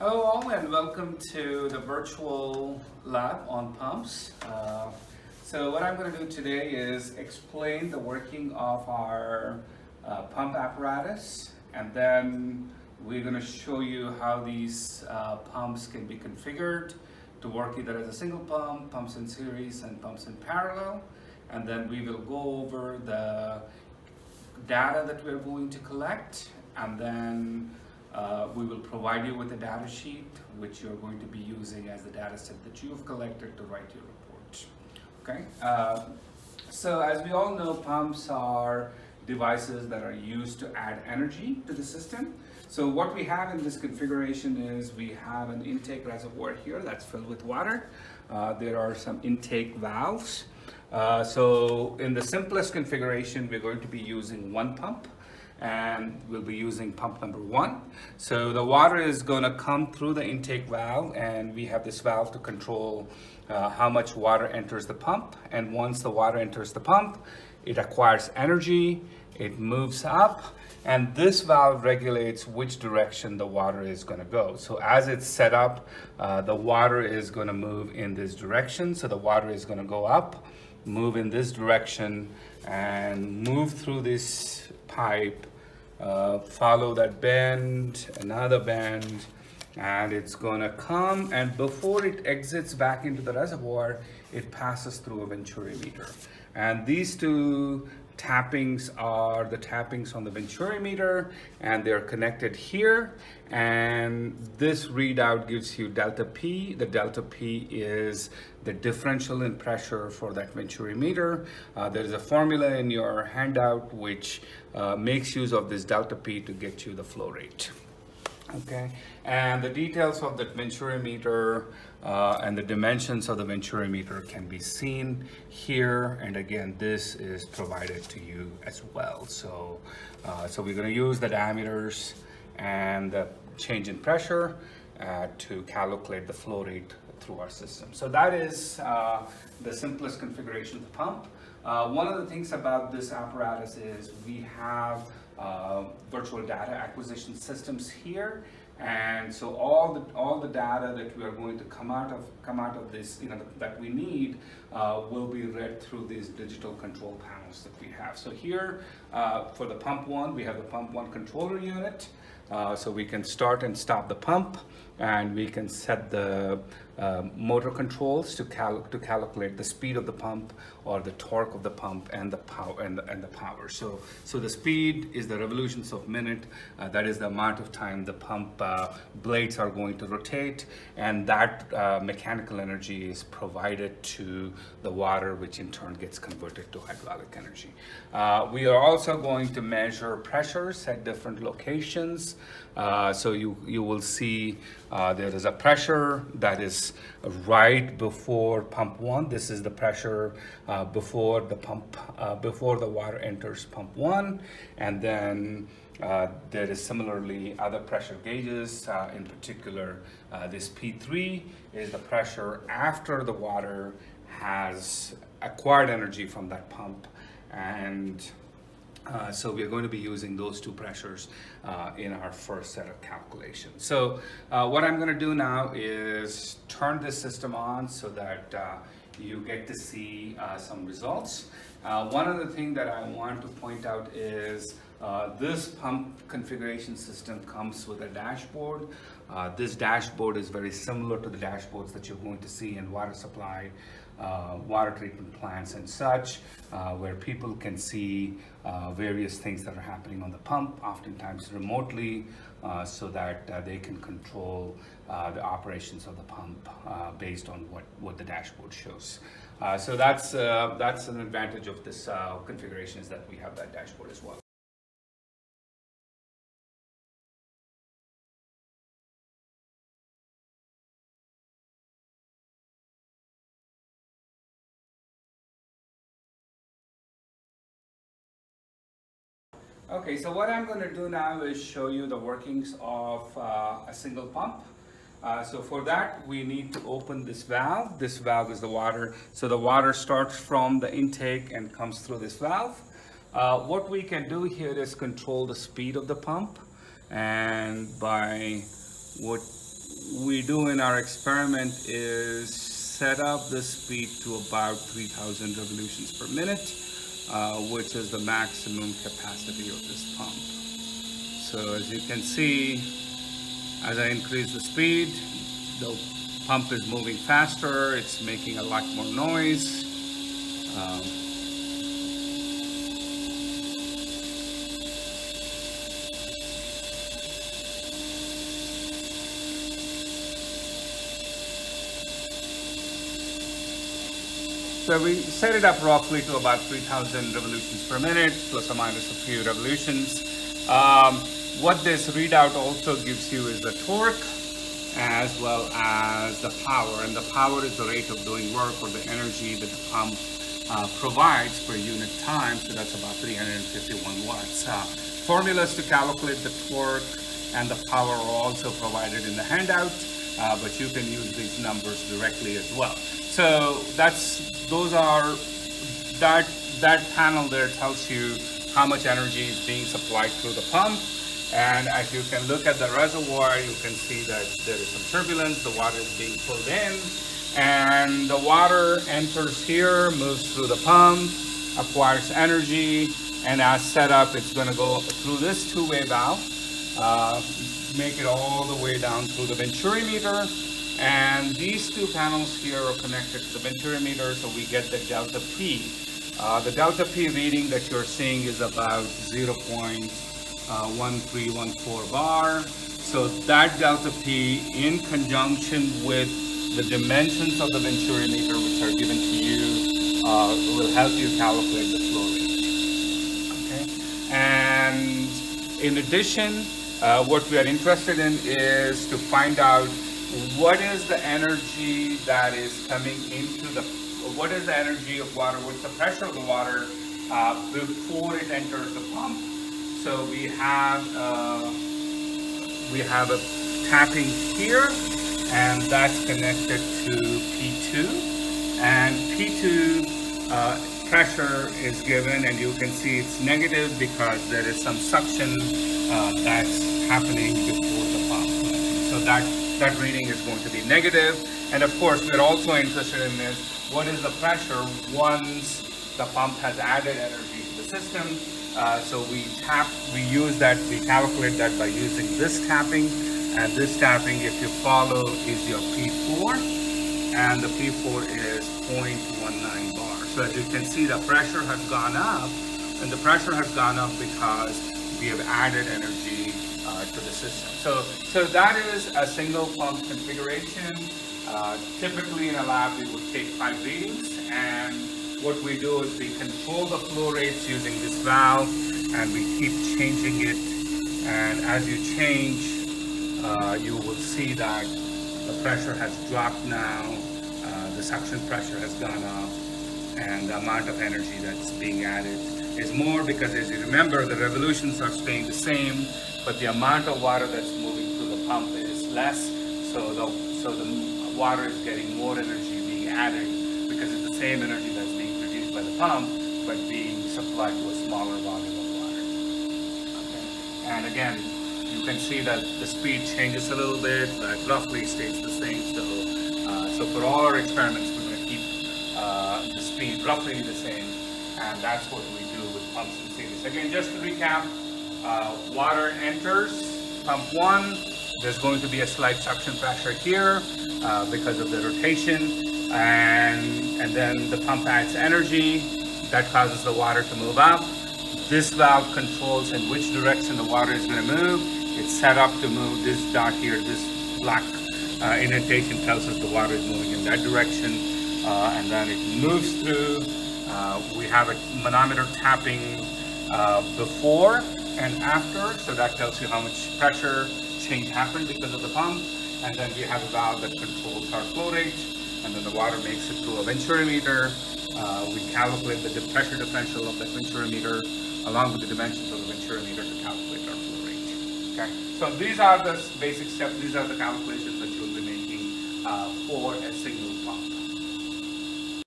Hello all and welcome to the virtual lab on pumps. So what I'm going to do today is explain the working of our pump apparatus, and then we're going to show you how these pumps can be configured to work either as a single pump, pumps in series and pumps in parallel, and then we will go over the data that we're going to collect, and then we will provide you with a data sheet which you're going to be using as the data set that you've collected to write your report. Okay. So as we all know, pumps are devices that are used to add energy to the system. So what we have in this configuration is we have an intake reservoir here that's filled with water. There are some intake valves. So in the simplest configuration, we're going to be using one pump, and we'll be using pump number 1. So the water is going to come through the intake valve, and we have this valve to control how much water enters the pump. And once the water enters the pump, it acquires energy, it moves up, and this valve regulates which direction the water is going to go. So as it's set up, the water is going to move in this direction. So the water is going to go up, move in this direction, and move through this pipe, follow that bend, another bend, and it's gonna come, and before it exits back into the reservoir, it passes through a Venturi meter. And these two tappings are the tappings on the Venturi meter, and they're connected here, and this readout gives you delta P. The delta P is the differential in pressure for that Venturi meter. There is a formula in your handout which makes use of this delta P to get you the flow rate. Okay, and the details of the Venturi meter and the dimensions of the Venturi meter can be seen here, and again this is provided to you as well. So we're going to use the diameters and the change in pressure to calculate the flow rate through our system. So that is the simplest configuration of the pump. One of the things about this apparatus is we have virtual data acquisition systems here, and so all the data that we are going to come out of this, that we need, will be read through these digital control panels that we have. So here for the pump 1, we have the pump 1 controller unit. So we can start and stop the pump, and we can set the motor controls to calculate the speed of the pump or the torque of the pump and the power and the power. So the speed is the revolutions of minute. That is the amount of time the pump blades are going to rotate, and that mechanical energy is provided to the water, which in turn gets converted to hydraulic energy. We are also going to measure pressures at different locations. So you will see there is a pressure that is right before pump 1. This is the pressure before the water enters pump 1, and then there is similarly other pressure gauges. In particular, this P3 is the pressure after the water has acquired energy from that pump, and so we're going to be using those two pressures in our first set of calculations. So what I'm going to do now is turn this system on so that you get to see some results. One other thing that I want to point out is this pump configuration system comes with a dashboard. This dashboard is very similar to the dashboards that you're going to see in water supply, water treatment plants and such, where people can see various things that are happening on the pump, oftentimes remotely, so that they can control the operations of the pump based on what the dashboard shows. So that's an advantage of this configuration, is that we have that dashboard as well. Okay, so what I'm going to do now is show you the workings of a single pump. So for that, we need to open this valve. This valve is the water. So the water starts from the intake and comes through this valve. What we can do here is control the speed of the pump, and by what we do in our experiment is set up the speed to about 3,000 revolutions per minute, which is the maximum capacity of this pump. So as you can see, as I increase the speed, the pump is moving faster, it's making a lot more noise. So we set it up roughly to about 3,000 revolutions per minute, plus or minus a few revolutions. What this readout also gives you is the torque as well as the power. And the power is the rate of doing work or the energy that the pump provides per unit time. So that's about 351 watts. Formulas to calculate the torque and the power are also provided in the handout, but you can use these numbers directly as well. So that panel there tells you how much energy is being supplied through the pump. And as you can look at the reservoir, you can see that there is some turbulence, the water is being pulled in, and the water enters here, moves through the pump, acquires energy, and as set up, it's going to go through this two-way valve, make it all the way down through the Venturi meter. And these two panels here are connected to the Venturi meter, so we get the delta P. The delta P reading that you're seeing is about 0.1314 bar. So that delta P, in conjunction with the dimensions of the Venturi meter, which are given to you, will help you calculate the flow rate. Okay. And in addition, what we are interested in is to find out what is the energy that is coming into what is the energy of water, what's the pressure of the water before it enters the pump. So we have a tapping here, and that's connected to P2, and P2 pressure is given, and you can see it's negative because there is some suction that's happening before the pump. So that reading is going to be negative. And of course, we're also interested in this, what is the pressure once the pump has added energy to the system. So we calculate that by using this tapping, and this tapping, if you follow, is your P4, and the P4 is 0.19 bar. So as you can see, the pressure has gone up, and the pressure has gone up because we have added energy to the system. So that is a single pump configuration. Typically in a lab, we would take 5 readings, and what we do is we control the flow rates using this valve, and we keep changing it. And as you change, you will see that the pressure has dropped now, the suction pressure has gone up, and the amount of energy that's being added is more, because as you remember, the revolutions are staying the same, but the amount of water that's moving through the pump is less, so the water is getting more energy being added, because it's the same energy that's being produced by the pump, but being supplied to a smaller volume of water. Okay. And again, you can see that the speed changes a little bit, but roughly stays the same. So for all our experiments, we're going to keep the speed roughly the same, and that's what we do with pumps and series. Again, just to recap, water enters pump 1. There's going to be a slight suction pressure here because of the rotation, and then the pump adds energy that causes the water to move up. This valve controls in which direction the water is going to move. It's set up to move. This dot here, this black indentation tells us the water is moving in that direction, and then it moves through. We have a manometer tapping before and after, so that tells you how much pressure change happened because of the pump. And then we have a valve that controls our flow rate, and then the water makes it through a Venturi meter. We calculate the pressure differential of the Venturi meter along with the dimensions of the Venturi meter to calculate our flow rate. Okay, so these are the basic steps. These are the calculations that you'll be making for a single